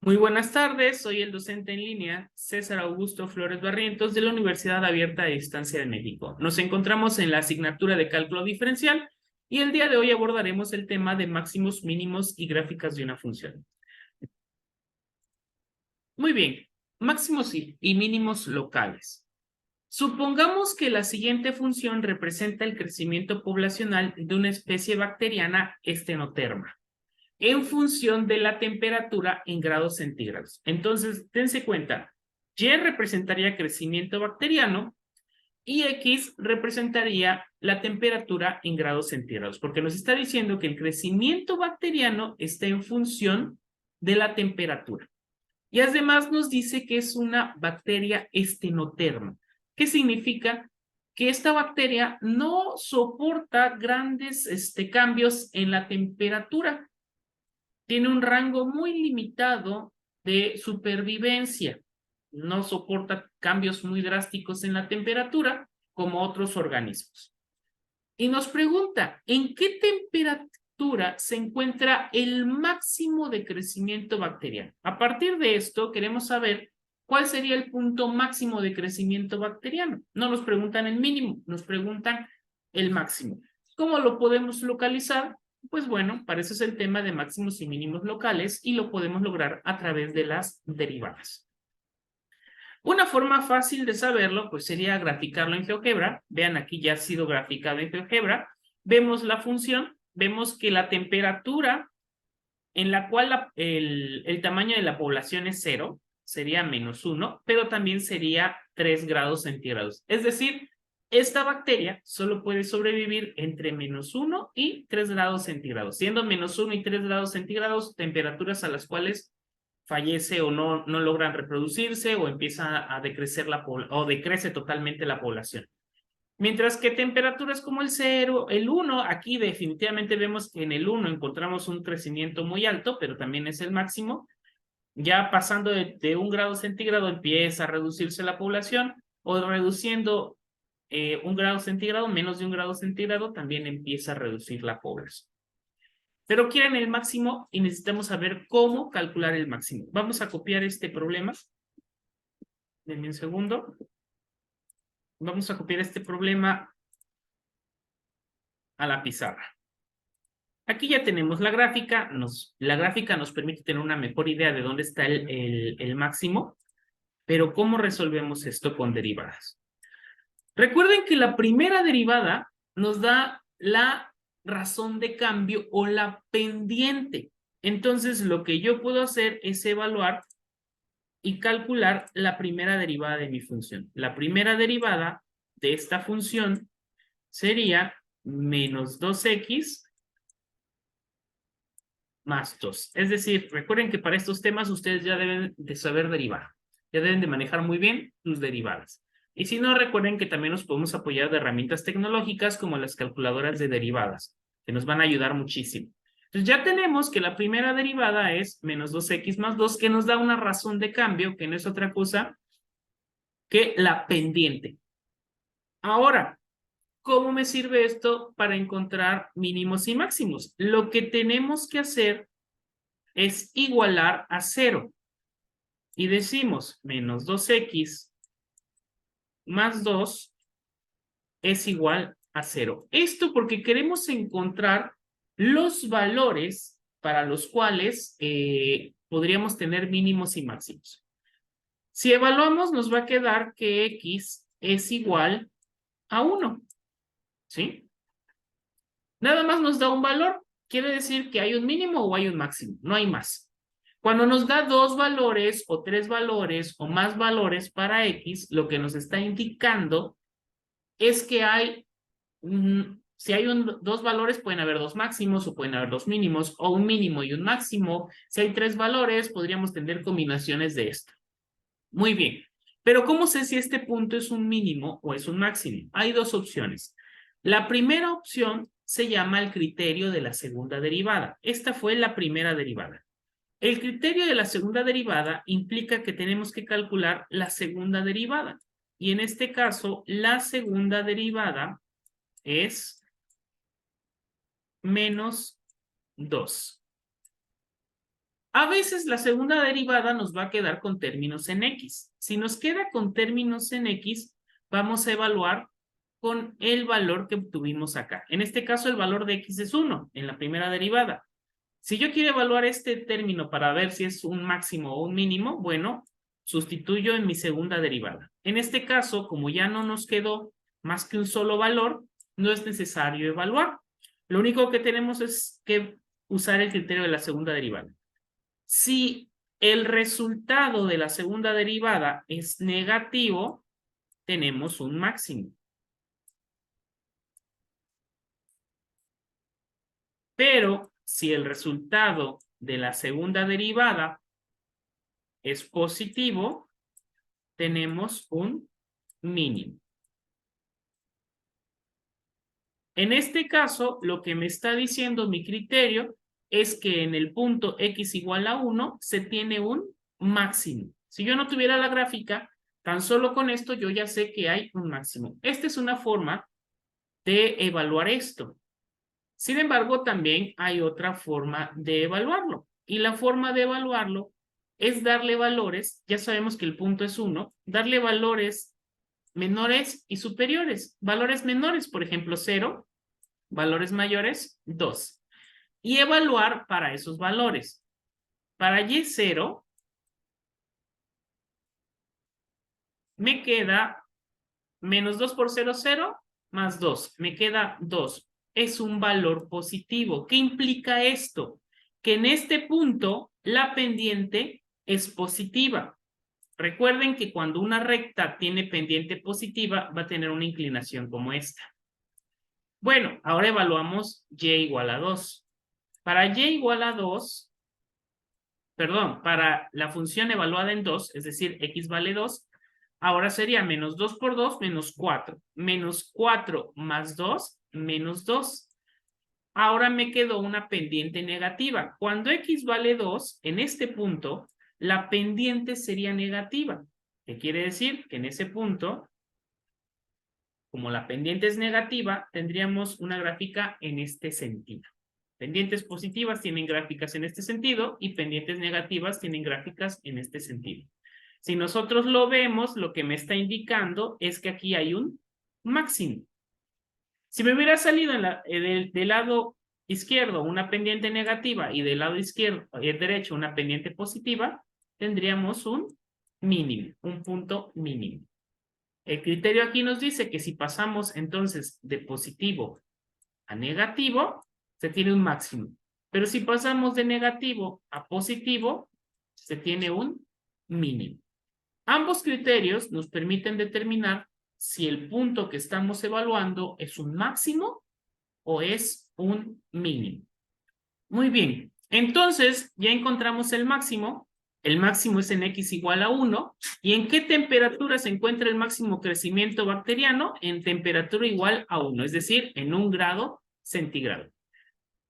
Muy buenas tardes, soy el docente en línea César Augusto Flores Barrientos de la Universidad Abierta a Distancia de México. Nos encontramos en la asignatura de cálculo diferencial y el día de hoy abordaremos el tema de máximos, mínimos y gráficas de una función. Muy bien, máximos y mínimos locales. Supongamos que la siguiente función representa el crecimiento poblacional de una especie bacteriana estenoterma en función de la temperatura en grados centígrados. Entonces, dense cuenta, Y representaría crecimiento bacteriano y X representaría la temperatura en grados centígrados, porque nos está diciendo que el crecimiento bacteriano está en función de la temperatura. Y además nos dice que es una bacteria estenoterma. ¿Qué significa? Que esta bacteria no soporta grandes cambios en la temperatura. Tiene un rango muy limitado de supervivencia. No soporta cambios muy drásticos en la temperatura como otros organismos. Y nos pregunta, ¿en qué temperatura se encuentra el máximo de crecimiento bacteriano? A partir de esto, queremos saber cuál sería el punto máximo de crecimiento bacteriano. No nos preguntan el mínimo, nos preguntan el máximo. ¿Cómo lo podemos localizar? Pues bueno, para eso es el tema de máximos y mínimos locales y lo podemos lograr a través de las derivadas. Una forma fácil de saberlo pues sería graficarlo en GeoGebra. Vean, aquí ya ha sido graficado en GeoGebra. Vemos la función, vemos que la temperatura en la cual el tamaño de la población es 0, sería -1, pero también sería 3 grados centígrados. Es decir, esta bacteria solo puede sobrevivir entre -1 y 3 grados centígrados, siendo -1 y 3 grados centígrados temperaturas a las cuales fallece o no logran reproducirse o empieza a decrecer o decrece totalmente la población. Mientras que temperaturas como el 0, el 1, aquí definitivamente vemos que en el 1 encontramos un crecimiento muy alto, pero también es el máximo. Ya pasando de 1 grado centígrado empieza a reducirse la población, o reduciendo 1 grado centígrado, menos de 1 grado centígrado, también empieza a reducir la población. Pero quieren el máximo y necesitamos saber cómo calcular el máximo. Vamos a copiar este problema. Denme un segundo. Vamos a copiar este problema a la pizarra. Aquí ya tenemos la gráfica. La gráfica nos permite tener una mejor idea de dónde está el máximo. Pero ¿cómo resolvemos esto con derivadas? Recuerden que la primera derivada nos da la razón de cambio o la pendiente. Entonces, lo que yo puedo hacer es evaluar y calcular la primera derivada de mi función. La primera derivada de esta función sería menos 2x más 2. Es decir, recuerden que para estos temas ustedes ya deben de saber derivar. Ya deben de manejar muy bien sus derivadas. Y si no, recuerden que también nos podemos apoyar de herramientas tecnológicas como las calculadoras de derivadas, que nos van a ayudar muchísimo. Entonces ya tenemos que la primera derivada es menos 2x más 2, que nos da una razón de cambio, que no es otra cosa que la pendiente. Ahora, ¿cómo me sirve esto para encontrar mínimos y máximos? Lo que tenemos que hacer es igualar a 0. Y decimos menos 2x más 2 es igual a 0. Esto porque queremos encontrar los valores para los cuales podríamos tener mínimos y máximos. Si evaluamos, nos va a quedar que x es igual a 1. ¿Sí? Nada más nos da un valor. Quiere decir que hay un mínimo o hay un máximo. No hay más. Cuando nos da 2 valores o 3 valores o más valores para x, lo que nos está indicando es que hay, si hay 2 valores, pueden haber 2 máximos o pueden haber 2 mínimos, o un mínimo y un máximo. Si hay 3 valores, podríamos tener combinaciones de esto. Muy bien. Pero ¿cómo sé si este punto es un mínimo o es un máximo? Hay dos opciones. La primera opción se llama el criterio de la segunda derivada. Esta fue la primera derivada. El criterio de la segunda derivada implica que tenemos que calcular la segunda derivada. Y en este caso, la segunda derivada es menos 2. A veces la segunda derivada nos va a quedar con términos en X. Si nos queda con términos en X, vamos a evaluar con el valor que obtuvimos acá. En este caso, el valor de X es 1 en la primera derivada. Si yo quiero evaluar este término para ver si es un máximo o un mínimo, bueno, sustituyo en mi segunda derivada. En este caso, como ya no nos quedó más que un solo valor, no es necesario evaluar. Lo único que tenemos es que usar el criterio de la segunda derivada. Si el resultado de la segunda derivada es negativo, tenemos un máximo. Pero si el resultado de la segunda derivada es positivo, tenemos un mínimo. En este caso, lo que me está diciendo mi criterio es que en el punto x igual a 1 se tiene un máximo. Si yo no tuviera la gráfica, tan solo con esto yo ya sé que hay un máximo. Esta es una forma de evaluar esto. Sin embargo, también hay otra forma de evaluarlo. Y la forma de evaluarlo es darle valores, ya sabemos que el punto es 1, darle valores menores y superiores. Valores menores, por ejemplo, 0, valores mayores, 2. Y evaluar para esos valores. Para y0, me queda menos 2 por 0, 0, más 2. Me queda 2. Es un valor positivo. ¿Qué implica esto? Que en este punto la pendiente es positiva. Recuerden que cuando una recta tiene pendiente positiva, va a tener una inclinación como esta. Bueno, ahora evaluamos y igual a 2. Para y igual a 2, perdón, para la función evaluada en 2, es decir, x vale 2, ahora sería menos 2 por 2, menos 4. Menos 4 más 2, menos 2. Ahora me quedó una pendiente negativa. Cuando x vale 2, en este punto, la pendiente sería negativa. ¿Qué quiere decir? Que en ese punto, como la pendiente es negativa, tendríamos una gráfica en este sentido. Pendientes positivas tienen gráficas en este sentido y pendientes negativas tienen gráficas en este sentido. Si nosotros lo vemos, lo que me está indicando es que aquí hay un máximo. Si me hubiera salido del lado izquierdo una pendiente negativa y del lado izquierdo derecho una pendiente positiva, tendríamos un mínimo, un punto mínimo. El criterio aquí nos dice que si pasamos entonces de positivo a negativo, se tiene un máximo. Pero si pasamos de negativo a positivo, se tiene un mínimo. Ambos criterios nos permiten determinar si el punto que estamos evaluando es un máximo o es un mínimo. Muy bien, entonces ya encontramos el máximo. El máximo es en x igual a 1. ¿Y en qué temperatura se encuentra el máximo crecimiento bacteriano? En temperatura igual a 1, es decir, en 1 grado centígrado.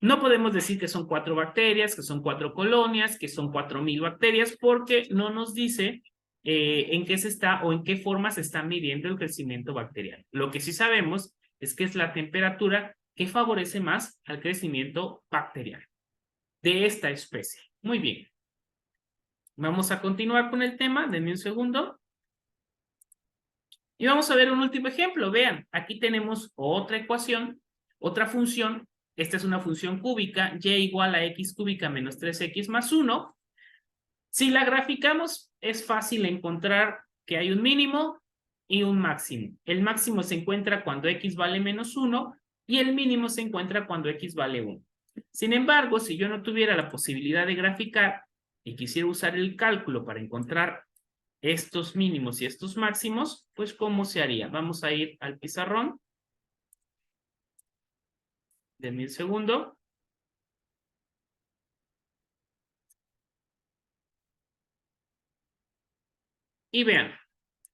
No podemos decir que son 4 bacterias, que son 4 colonias, que son 4.000 bacterias, porque no nos dice en qué se está o en qué forma se está midiendo el crecimiento bacteriano. Lo que sí sabemos es que es la temperatura que favorece más al crecimiento bacteriano de esta especie. Muy bien. Vamos a continuar con el tema. Denme un segundo. Y vamos a ver un último ejemplo. Vean, aquí tenemos otra ecuación, otra función. Esta es una función cúbica, y igual a x cúbica menos 3x más 1. Si la graficamos, es fácil encontrar que hay un mínimo y un máximo. El máximo se encuentra cuando x vale menos 1 y el mínimo se encuentra cuando x vale 1. Sin embargo, si yo no tuviera la posibilidad de graficar y quisiera usar el cálculo para encontrar estos mínimos y estos máximos, pues ¿cómo se haría? Vamos a ir al pizarrón. Denme un segundo. Y vean,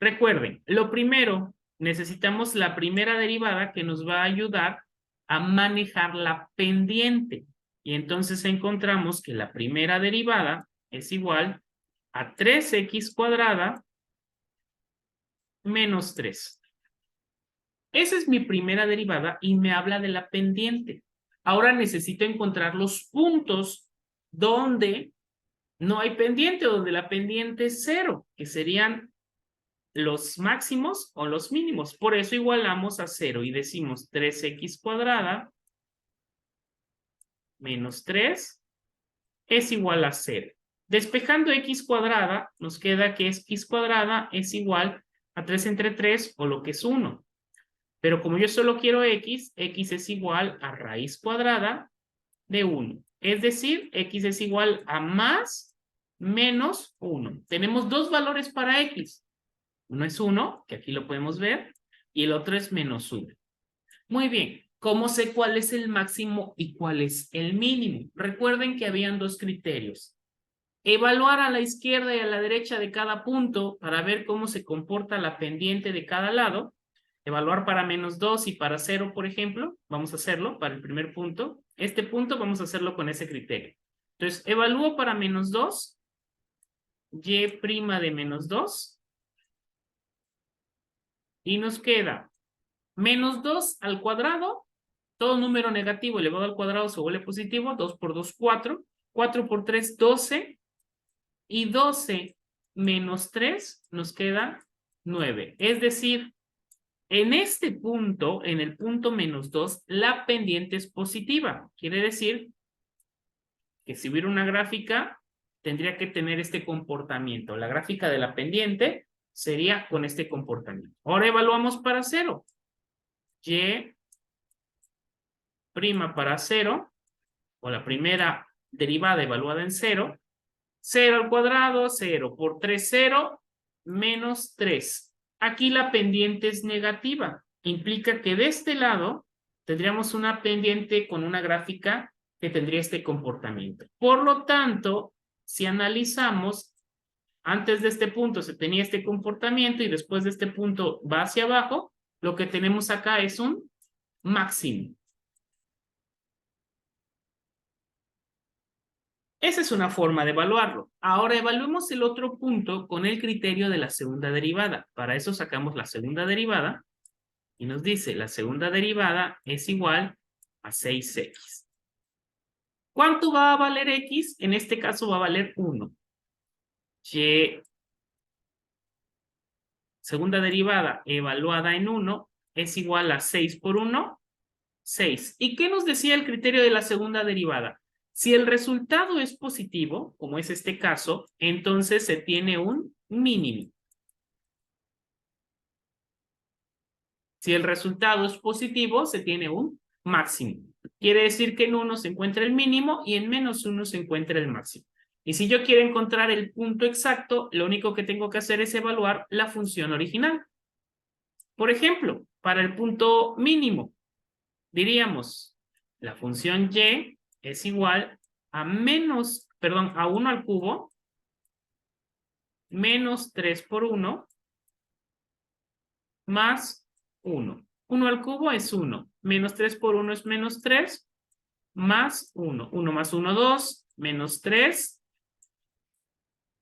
recuerden, lo primero, necesitamos la primera derivada que nos va a ayudar a manejar la pendiente. Y entonces encontramos que la primera derivada es igual a 3x cuadrada menos 3. Esa es mi primera derivada y me habla de la pendiente. Ahora necesito encontrar los puntos donde no hay pendiente, donde la pendiente es 0, que serían los máximos o los mínimos. Por eso igualamos a 0 y decimos 3x cuadrada menos 3 es igual a 0. Despejando x cuadrada, nos queda que x cuadrada es igual a 3 entre 3 o lo que es 1. Pero como yo solo quiero x es igual a raíz cuadrada de 1. Es decir, x es igual a más menos 1. Tenemos dos valores para x. Uno es 1, que aquí lo podemos ver, y el otro es menos 1. Muy bien, ¿cómo sé cuál es el máximo y cuál es el mínimo? Recuerden que habían dos criterios. Evaluar a la izquierda y a la derecha de cada punto para ver cómo se comporta la pendiente de cada lado. Evaluar para menos 2 y para 0, por ejemplo. Vamos a hacerlo para el primer punto. Este punto vamos a hacerlo con ese criterio. Entonces, evalúo para menos 2. Y' de menos 2. Y nos queda menos 2 al cuadrado. Todo número negativo elevado al cuadrado se vuelve positivo. 2 por 2, 4. 4 por 3, 12. Y 12 menos 3 nos queda 9. Es decir, en este punto, en el punto menos 2, la pendiente es positiva. Quiere decir que si hubiera una gráfica, tendría que tener este comportamiento. La gráfica de la pendiente sería con este comportamiento. Ahora evaluamos para 0. Y' para 0, o la primera derivada evaluada en 0. 0 al cuadrado, 0 por 3, 0, menos 3. Aquí la pendiente es negativa. Implica que de este lado tendríamos una pendiente con una gráfica que tendría este comportamiento. Por lo tanto, si analizamos, antes de este punto se tenía este comportamiento y después de este punto va hacia abajo, lo que tenemos acá es un máximo. Esa es una forma de evaluarlo. Ahora evaluemos el otro punto con el criterio de la segunda derivada. Para eso sacamos la segunda derivada y nos dice la segunda derivada es igual a 6x. ¿Cuánto va a valer x? En este caso va a valer 1. Y segunda derivada evaluada en 1 es igual a 6 por 1, 6. ¿Y qué nos decía el criterio de la segunda derivada? Si el resultado es positivo, como es este caso, entonces se tiene un mínimo. Si el resultado es positivo, se tiene un máximo. Quiere decir que en 1 se encuentra el mínimo y en menos 1 se encuentra el máximo. Y si yo quiero encontrar el punto exacto, lo único que tengo que hacer es evaluar la función original. Por ejemplo, para el punto mínimo, diríamos, la función y es igual a a 1 al cubo, menos 3 por 1, más 1. 1 al cubo es 1, menos 3 por 1 es menos 3, más 1. 1 más 1, 2, menos 3,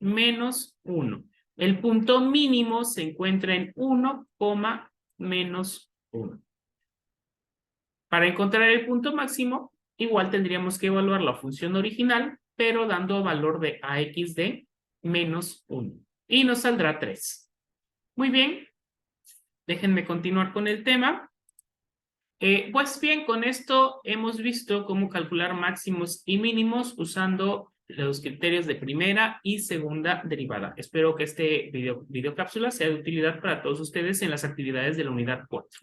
menos 1. El punto mínimo se encuentra en 1, menos 1. Para encontrar el punto máximo, igual tendríamos que evaluar la función original, pero dando valor de ax de menos 1. Y nos saldrá 3. Muy bien. Déjenme continuar con el tema. Pues bien, con esto hemos visto cómo calcular máximos y mínimos usando los criterios de primera y segunda derivada. Espero que este video cápsula sea de utilidad para todos ustedes en las actividades de la unidad 4.